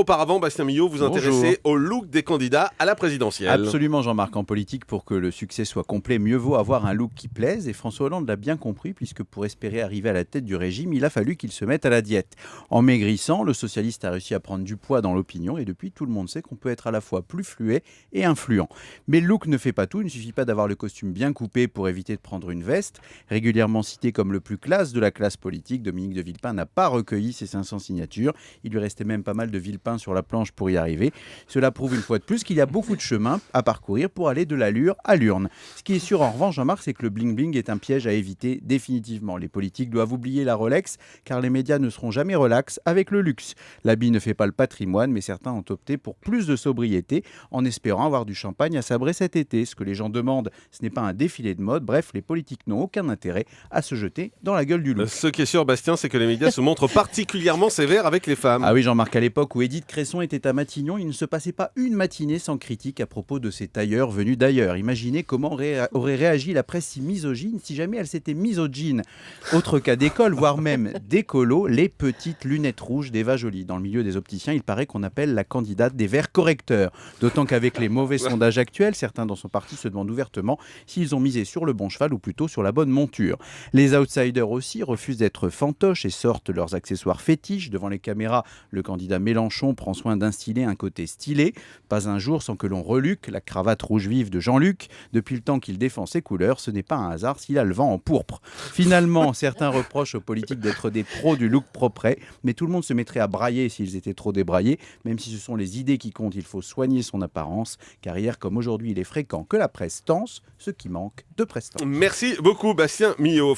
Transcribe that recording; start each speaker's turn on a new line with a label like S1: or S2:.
S1: Auparavant, Bastien Millot, vous
S2: Bonjour.
S1: intéressez au look des candidats à la présidentielle.
S2: Absolument, Jean-Marc. En politique, pour que le succès soit complet, mieux vaut avoir un look qui plaise. Et François Hollande l'a bien compris, puisque pour espérer arriver à la tête du régime, il a fallu qu'il se mette à la diète. En maigrissant, le socialiste a réussi à prendre du poids dans l'opinion. Et depuis, tout le monde sait qu'on peut être à la fois plus fluet et influent. Mais le look ne fait pas tout. Il ne suffit pas d'avoir le costume bien coupé pour éviter de prendre une veste. Régulièrement cité comme le plus classe de la classe politique, Dominique de Villepin n'a pas recueilli ses 500 signatures. Il lui restait même pas mal de Villepin sur la planche pour y arriver. Cela prouve une fois de plus qu'il y a beaucoup de chemin à parcourir pour aller de l'allure à l'urne. Ce qui est sûr en revanche, Jean-Marc, c'est que le bling-bling est un piège à éviter définitivement. Les politiques doivent oublier la Rolex, car les médias ne seront jamais relax avec le luxe. L'habit ne fait pas le patrimoine, mais certains ont opté pour plus de sobriété en espérant avoir du champagne à sabrer cet été. Ce que les gens demandent, ce n'est pas un défilé de mode. Bref, les politiques n'ont aucun intérêt à se jeter dans la gueule du loup.
S1: Ce qui est sûr, Bastien, c'est que les médias se montrent particulièrement sévères avec les femmes.
S2: Ah oui, Jean-Marc, à l'époque où Édith Cresson était à Matignon, il ne se passait pas une matinée sans critique à propos de ces tailleurs venus d'ailleurs. Imaginez comment aurait réagi la presse si misogyne si jamais elle s'était mise au jean. Autre cas d'école, voire même d'écolo, les petites lunettes rouges d'Eva Joly. Dans le milieu des opticiens, il paraît qu'on appelle la candidate des verts correcteurs. D'autant qu'avec les mauvais sondages actuels, certains dans son parti se demandent ouvertement s'ils ont misé sur le bon cheval ou plutôt sur la bonne monture. Les outsiders aussi refusent d'être fantoches et sortent leurs accessoires fétiches. Devant les caméras, le candidat Mélenchon prend soin d'instiller un côté stylé. Pas un jour sans que l'on reluque la cravate rouge vive de Jean-Luc. Depuis le temps qu'il défend ses couleurs, ce n'est pas un hasard s'il a le vent en pourpre. Finalement, certains reprochent aux politiques d'être des pros du look propre, mais tout le monde se mettrait à brailler s'ils étaient trop débraillés. Même si ce sont les idées qui comptent, il faut soigner son apparence, car hier comme aujourd'hui, il est fréquent que la presse tense ce qui manque de prestance.
S1: Merci beaucoup, Bastien Millot.